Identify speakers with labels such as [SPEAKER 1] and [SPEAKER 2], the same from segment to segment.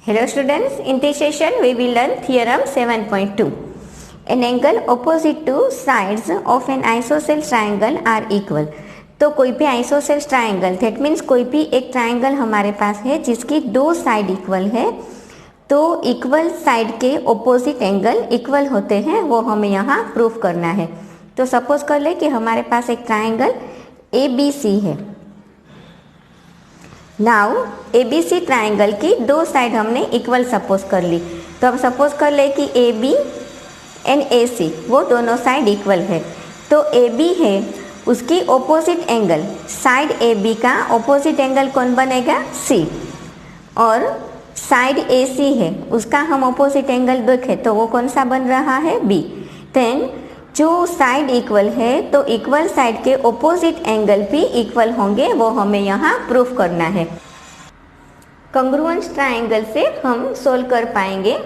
[SPEAKER 1] Hello students, in this session we will learn theorem 7.2. An angle opposite to sides of an isosceles triangle are equal. तो कोई भी isosceles triangle that means कोई भी एक triangle हमारे पास है जिसकी दो साइड इक्वल है, तो इक्वल साइड के ऑपोजिट एंगल इक्वल होते हैं, वो हमें यहाँ प्रूफ करना है। तो सपोज कर ले कि हमारे पास एक ट्राइंगल ABC है। नाउ ABC ट्राइंगल की दो साइड हमने इक्वल सपोज कर ली, तो हम सपोज कर ले कि AB एंड AC वो दोनों साइड इक्वल है। तो AB है, उसकी ऑपोजिट एंगल साइड AB का ऑपोजिट एंगल कौन बनेगा? C। और साइड AC है, उसका हम ऑपोजिट एंगल देखें तो वो कौन सा बन रहा है? B। देन जो साइड इक्वल है तो इक्वल साइड के ऑपोजिट एंगल भी इक्वल होंगे, वो हमें यहाँ प्रूफ करना है। कंग्रुएंस ट्राइंगल से हम सोल्व कर पाएंगे।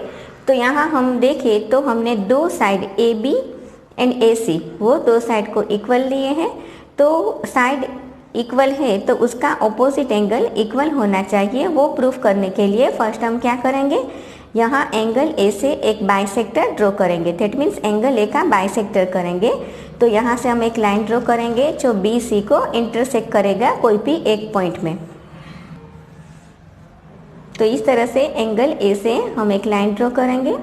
[SPEAKER 1] तो यहाँ हम देखें तो हमने दो साइड AB एंड AC वो दो साइड को इक्वल लिए हैं, तो साइड इक्वल है तो उसका ऑपोजिट एंगल इक्वल होना चाहिए। वो प्रूफ करने के लिए फर्स्ट हम क्या करेंगे, यहाँ एंगल A से एक बाइसेक्टर ड्रॉ करेंगे, दैट मीन्स एंगल A का बाइसेक्टर करेंगे। तो यहाँ से हम एक लाइन ड्रॉ करेंगे जो BC को इंटरसेक्ट करेगा कोई भी एक पॉइंट में। तो इस तरह से एंगल A से हम एक लाइन ड्रॉ करेंगे।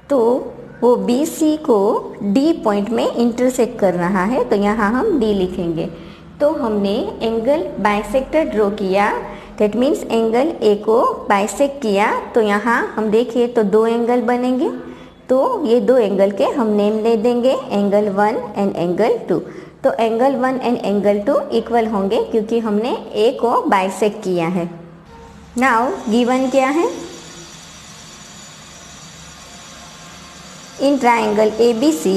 [SPEAKER 1] तो वो BC को D पॉइंट में इंटरसेक्ट कर रहा है, तो यहाँ हम D लिखेंगे। तो हमने एंगल बाइसेक्टर ड्रॉ किया, दैट मीन्स एंगल A को बाइसेक्ट किया। तो यहाँ हम देखें तो दो एंगल बनेंगे, तो ये दो एंगल के हम नेम दे देंगे, एंगल 1 एंड एंगल 2। तो एंगल 1 एंड एंगल 2 इक्वल होंगे क्योंकि हमने A को बाइसेक्ट किया है। नाउ गिवन क्या है? In triangle ABC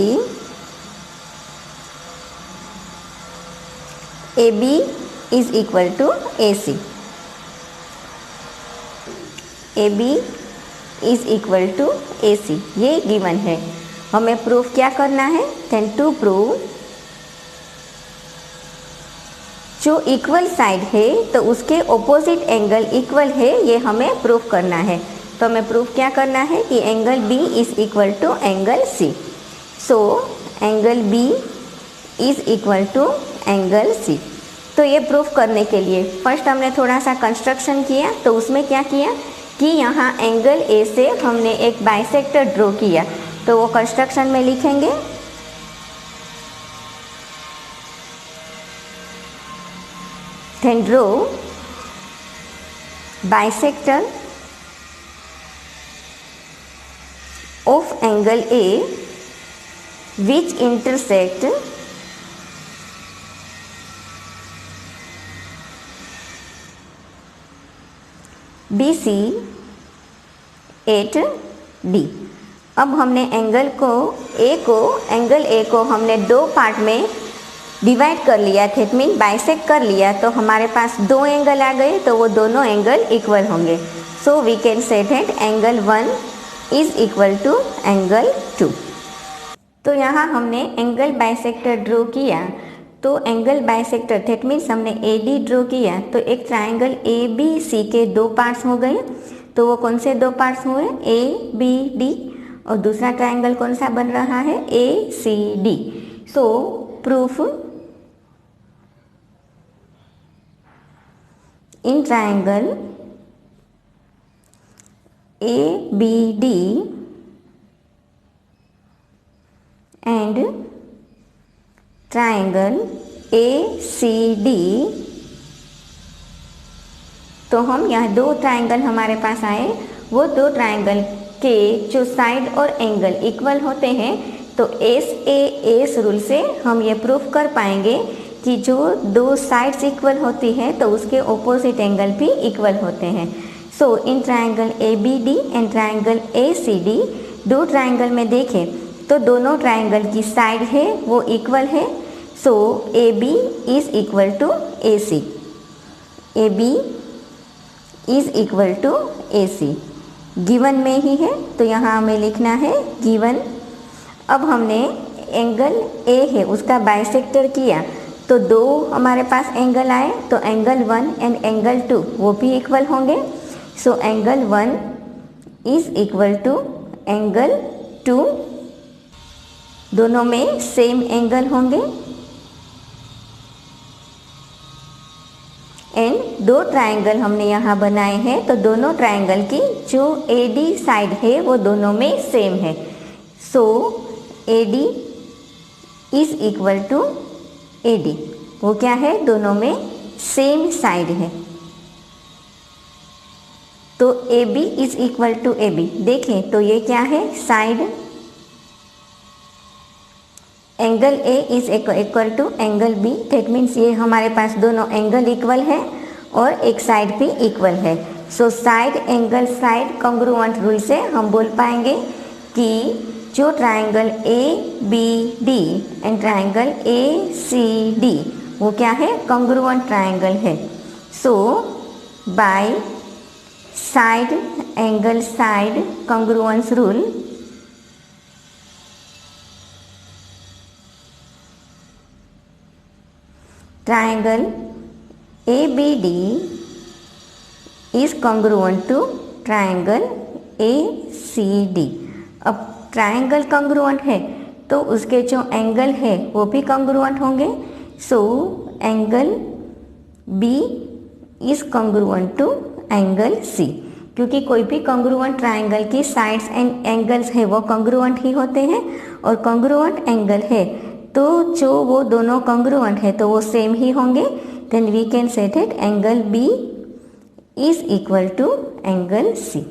[SPEAKER 1] AB is equal to AC। AB is equal to AC ये गिवन है। हमें प्रूफ क्या करना है? देन टू प्रूव जो इक्वल साइड है तो उसके ऑपोजिट एंगल इक्वल है, ये हमें प्रूफ करना है। तो हमें प्रूफ क्या करना है कि angle B is equal to angle C। So angle B is equal to angle C। तो ये प्रूफ करने के लिए फर्स्ट हमने थोड़ा सा कंस्ट्रक्शन किया। तो उसमें क्या किया कि यहाँ एंगल A से हमने एक बाइसेक्टर ड्रॉ किया, तो वो कंस्ट्रक्शन में लिखेंगे। Then draw bisector of angle A which intersect BC at D। अब हमने एंगल A को हमने दो पार्ट में डिवाइड कर लिया, दैट मीन बाइसेक्ट कर लिया। तो हमारे पास दो एंगल आ गए, तो वो दोनों एंगल इक्वल होंगे। So we can say that angle 1 is equal to angle 2। तो यहाँ हमने एंगल बाइसेक्टर ड्रॉ किया, तो एंगल बाइसेक्टर दैट मीन्स हमने AD ड्रॉ किया, तो एक ट्राइंगल ABC के दो पार्ट्स हो गए। तो वो कौन से दो पार्ट्स हुए? ABD। और दूसरा ट्राइंगल कौन सा बन रहा है? ACD। So proof in triangle ABD and triangle ACD। तो हम यहाँ दो ट्राइंगल हमारे पास आए, वो दो ट्राइंगल के जो साइड और एंगल इक्वल होते हैं, तो SAS रूल से हम ये प्रूफ कर पाएंगे कि जो दो साइड्स इक्वल होती हैं तो उसके ऑपोजिट एंगल भी इक्वल होते हैं। So in triangle ABD and triangle ACD दो ट्राइंगल में देखें तो दोनों ट्राइंगल की साइड है वो इक्वल है। So AB is equal to AC। AB is equal to AC given में ही है, तो यहाँ हमें लिखना है गिवन। अब हमने एंगल A है उसका बाइसेक्टर किया, तो दो हमारे पास एंगल आए, तो एंगल 1 एंड एंगल 2 वो भी इक्वल होंगे। So angle 1 is equal to angle 2, दोनों में सेम एंगल होंगे। एंड दो ट्रायंगल हमने यहाँ बनाए हैं, तो दोनों ट्रायंगल की जो AD साइड है वो दोनों में सेम है। So AD is equal to AD, वो क्या है, दोनों में सेम साइड है। तो AB is equal to AB, देखें तो ये क्या है, side. Angle A is equal to angle B, that means ये हमारे पास दोनों एंगल इक्वल है और एक साइड भी इक्वल है। So side angle side congruent rule से हम बोल पाएंगे कि जो triangle ABD and triangle ACD वो क्या है, कॉन्ग्रुएंट ट्रायंगल है। So by side angle side congruence rule, triangle ABD is congruent to triangle ACD। अब ट्रायंगल कॉन्ग्रुएंट है तो उसके जो एंगल है वो भी कॉन्ग्रुएंट होंगे। So angle B is congruent to angle C, क्योंकि कोई भी कॉन्ग्रुएंट ट्रायंगल की साइड्स एंड एंगल्स है वो कॉन्ग्रुएंट ही होते हैं, और कॉन्ग्रुएंट एंगल है तो जो वो दोनों कॉन्ग्रुएंट है तो वो सेम ही होंगे। Then we can say that angle B is equal to angle C।